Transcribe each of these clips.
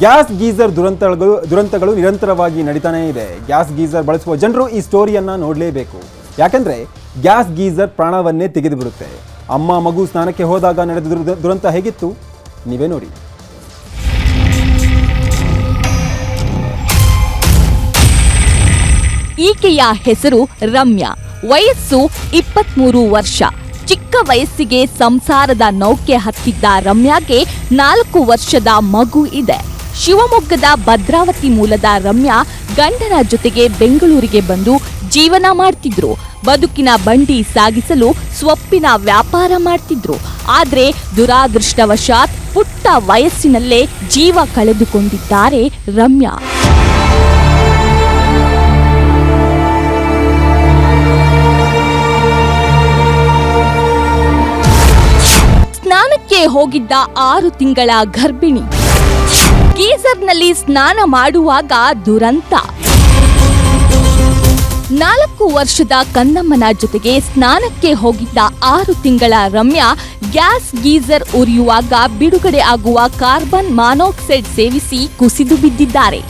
Gas geyser ದುರಂತಗಳು ನಿರಂತರವಾಗಿ ನಡೀತಾನೇ ಇದೆ. Gas geyser ಬಳಸುವ ಜನರು ಈ ಸ್ಟೋರಿಯನ್ನ ನೋಡಲೇಬೇಕು. ಯಾಕಂದ್ರೆ ಗ್ಯಾಸ್ ಗೀಸರ್ ಪ್ರಾಣವನ್ನೇ ತೆಗೆದು ಬಿಡುತ್ತೆ. ಅಮ್ಮ ಮಗು ಸ್ನಾನಕ್ಕೆ ಹೋದಾಗ ನಡೆದ ದುರಂತ ಹೇಗಿತ್ತು ನೀವೇ ನೋಡಿ. ಈಕೆಯ ಹೆಸರು ರಮ್ಯಾ. ವಯಸ್ಸು 23 ವರ್ಷ. ಚಿಕ್ಕ ವಯಸ್ಸಿಗೆ ಸಂಸಾರದ ನೌಕೆ ಹತ್ತಿದ್ದ ರಮ್ಯಾಗೆ 4 ವರ್ಷದ ಮಗು ಇದೆ. ಶಿವಮೊಗ್ಗದ ಭದ್ರಾವತಿ ಮೂಲದ ರಮ್ಯಾ ಗಂಡನ ಜೊತೆಗೆ ಬೆಂಗಳೂರಿಗೆ ಬಂದು ಜೀವನ ಮಾಡ್ತಿದ್ರು. ಬದುಕಿನ ಬಂಡಿ ಸಾಗಿಸಲು ಸೊಪ್ಪಿನ ವ್ಯಾಪಾರ ಮಾಡ್ತಿದ್ರು. ಆದ್ರೆ ದುರಾದೃಷ್ಟವಶಾತ್ ಪುಟ್ಟ ವಯಸ್ಸಿನಲ್ಲೇ ಜೀವ ಕಳೆದುಕೊಂಡಿದ್ದಾರೆ ರಮ್ಯಾ. ಸ್ನಾನಕ್ಕೆ ಹೋಗಿದ್ದ 6 ತಿಂಗಳ ಗರ್ಭಿಣಿ. ಗೀಸರ್ನಲ್ಲಿ ಸ್ನಾನ ಮಾಡುವಾಗ ದುರಂತ. 4 ವರ್ಷದ ಕಂದಮ್ಮನ ಜೊತೆಗೆ ಸ್ನಾನಕ್ಕೆ ಹೋಗಿದ್ದ 6 ತಿಂಗಳ ರಮ್ಯಾ ಗ್ಯಾಸ್ ಗೀಸರ್ ಉರಿಯುವಾಗ ಬಿಡುಗಡೆ ಆಗುವ ಕಾರ್ಬನ್ ಮಾನಾಕ್ಸೈಡ್ ಸೇವಿಸಿ ಕುಸಿದು ಬಿದ್ದಿದ್ದಾರೆ.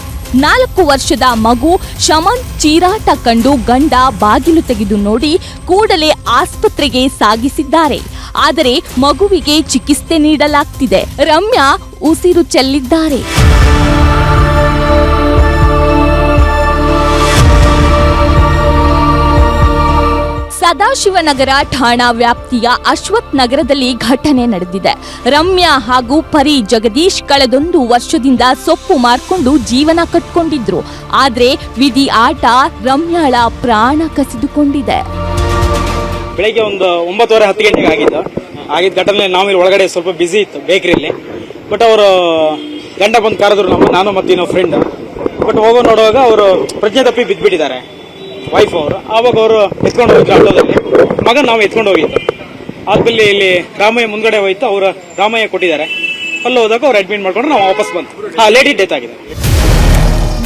4 ವರ್ಷದ ಮಗು ಶಮನ್ ಚೀರಾಟ ಕಂಡು ಗಂಡ ಬಾಗಿಲು ತೆಗೆದು ನೋಡಿ ಕೂಡಲೇ ಆಸ್ಪತ್ರೆಗೆ ಸಾಗಿಸಿದ್ದಾರೆ. ಆದರೆ ಮಗುವಿಗೆ ಚಿಕಿತ್ಸೆ ನೀಡಲಾಗ್ತಿದೆ. ರಮ್ಯಾ ಉಸಿರು ಚೆಲ್ಲಿದ್ದಾರೆ. ಸದಾಶಿವನಗರ ಠಾಣಾ ವ್ಯಾಪ್ತಿಯ ಅಶ್ವಥ್ ನಗರದಲ್ಲಿ ಘಟನೆ ನಡೆದಿದೆ. ರಮ್ಯಾ ಹಾಗೂ ಪರಿ ಜಗದೀಶ್ ಕಳೆದೊಂದು ವರ್ಷದಿಂದ ಸೊಪ್ಪು ಮಾರ್ಕೊಂಡು ಜೀವನ ಕಟ್ಕೊಂಡಿದ್ರು. ಆದ್ರೆ ವಿಧಿ ಆಟ ರಮ್ಯಾಳ ಪ್ರಾಣ ಕಸಿದುಕೊಂಡಿದೆ. ಬೆಳಗ್ಗೆ ಒಂದು 9:30 ಗಂಟೆಗೆ ಆಗಿದ್ದ ಘಟನೆ. ನಾವಿಲ್ಲಿ ಒಳಗಡೆ ಸ್ವಲ್ಪ ಬಿಸಿ ಇತ್ತು ಬೇಕರಿಯಲ್ಲಿ. ಬಟ್ ಅವರು ಗಂಡ ಬಂದು ಕರೆದ್ರು ನಾನು ಮತ್ತು ಇನ್ನೊಬ್ಬ ಫ್ರೆಂಡ್. ಬಟ್ ಹೋಗೋ ನೋಡುವಾಗ ಅವರು ಪ್ರಜ್ಞೆ ತಪ್ಪಿ ಬಿದ್ದುಬಿಟ್ಟಿದ್ದಾರೆ ವೈಫ್ ಅವರು. ಆವಾಗ ಅವರು ಎತ್ಕೊಂಡು ಹೋಗಿದ್ರು ಆಟೋದಲ್ಲಿ. ಮಗ ನಾವು ಎತ್ಕೊಂಡು ಹೋಗಿದ್ದು. ಆದ್ಮೇಲೆ ಇಲ್ಲಿ ರಾಮಯ್ಯ ಮುಂದ್ಗಡೆ ಹೋಯ್ತು. ಅವರು ರಾಮಯ್ಯ ಕೊಟ್ಟಿದ್ದಾರೆ. ಅಲ್ಲಿ ಹೋದಾಗ ಅವ್ರು ಅಡ್ಮಿಟ್ ಮಾಡ್ಕೊಂಡು ನಾವು ವಾಪಸ್ ಬಂತು. ಲೇಡಿ ಡೆತ್ ಆಗಿದೆ.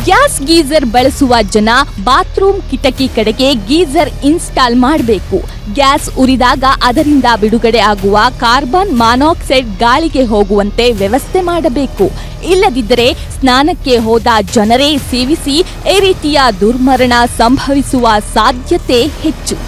ಗ್ಯಾಸ್ ಗೀಸರ್ ಬಳಸುವ ಜನ ಬಾತ್ರೂಮ್ ಕಿಟಕಿ ಕಡೆಗೆ ಗೀಸರ್ ಇನ್ಸ್ಟಾಲ್ ಮಾಡಬೇಕು. ಗ್ಯಾಸ್ ಉರಿದಾಗ ಅದರಿಂದ ಬಿಡುಗಡೆ ಆಗುವ ಕಾರ್ಬನ್ ಮಾನಾಕ್ಸೈಡ್ ಗಾಳಿಗೆ ಹೋಗುವಂತೆ ವ್ಯವಸ್ಥೆ ಮಾಡಬೇಕು. ಇಲ್ಲದಿದ್ದರೆ ಸ್ನಾನಕ್ಕೆ ಹೋದ ಜನರೇ ಸೇವಿಸಿ ಈ ರೀತಿಯ ದುರ್ಮರಣ ಸಂಭವಿಸುವ ಸಾಧ್ಯತೆ ಹೆಚ್ಚು.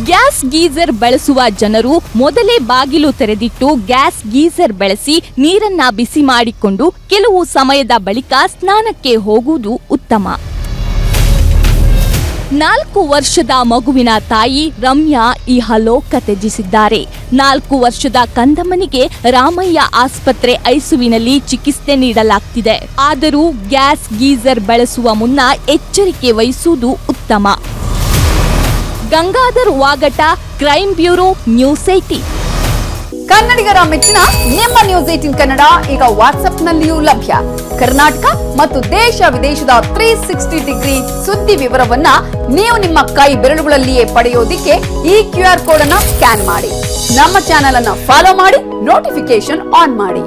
ಗ್ಯಾಸ್ ಗೀಸರ್ ಬಳಸುವ ಜನರು ಮೊದಲೇ ಬಾಗಿಲು ತೆರೆದಿಟ್ಟು ಗ್ಯಾಸ್ ಗೀಸರ್ ಬಳಸಿ ನೀರನ್ನ ಬಿಸಿ ಮಾಡಿಕೊಂಡು ಕೆಲವು ಸಮಯದ ಬಳಿಕ ಸ್ನಾನಕ್ಕೆ ಹೋಗುವುದು ಉತ್ತಮ. 4 ವರ್ಷದ ಮಗುವಿನ ತಾಯಿ ರಮ್ಯಾ ಇಹಲೋಕ ತ್ಯಜಿಸಿದ್ದಾರೆ. 4 ವರ್ಷದ ಕಂದಮ್ಮನಿಗೆ ರಾಮಯ್ಯ ಆಸ್ಪತ್ರೆ ಐಸಿಯುವಿನಲ್ಲಿ ಚಿಕಿತ್ಸೆ ನೀಡಲಾಗ್ತಿದೆ. ಆದರೂ ಗ್ಯಾಸ್ ಗೀಸರ್ ಬಳಸುವ ಮುನ್ನ ಎಚ್ಚರಿಕೆ ವಹಿಸುವುದು ಉತ್ತಮ. Gangadhar ವಾಗಟ, crime bureau, news 18. ಕನ್ನಡಿಗರ ಮೆಚ್ಚಿನ ನಿಮ್ಮ ನ್ಯೂಸ್ 18 ಕನ್ನಡ ಈಗ ವಾಟ್ಸ್ಆಪ್ನಲ್ಲಿಯೂ ಲಭ್ಯ. ಕರ್ನಾಟಕ ಮತ್ತು ದೇಶ ವಿದೇಶದ 360 ಡಿಗ್ರಿ ಸುದ್ದಿ ವಿವರವನ್ನ ನೀವು ನಿಮ್ಮ ಕೈ ಬೆರಳುಗಳಲ್ಲಿಯೇ ಪಡೆಯೋದಿಕ್ಕೆ ಈ QR ಕೋಡ್ ಅನ್ನ ಸ್ಕ್ಯಾನ್ ಮಾಡಿ. ನಮ್ಮ ಚಾನೆಲ್ ಅನ್ನ ಫಾಲೋ ಮಾಡಿ, ನೋಟಿಫಿಕೇಶನ್ ಆನ್ ಮಾಡಿ.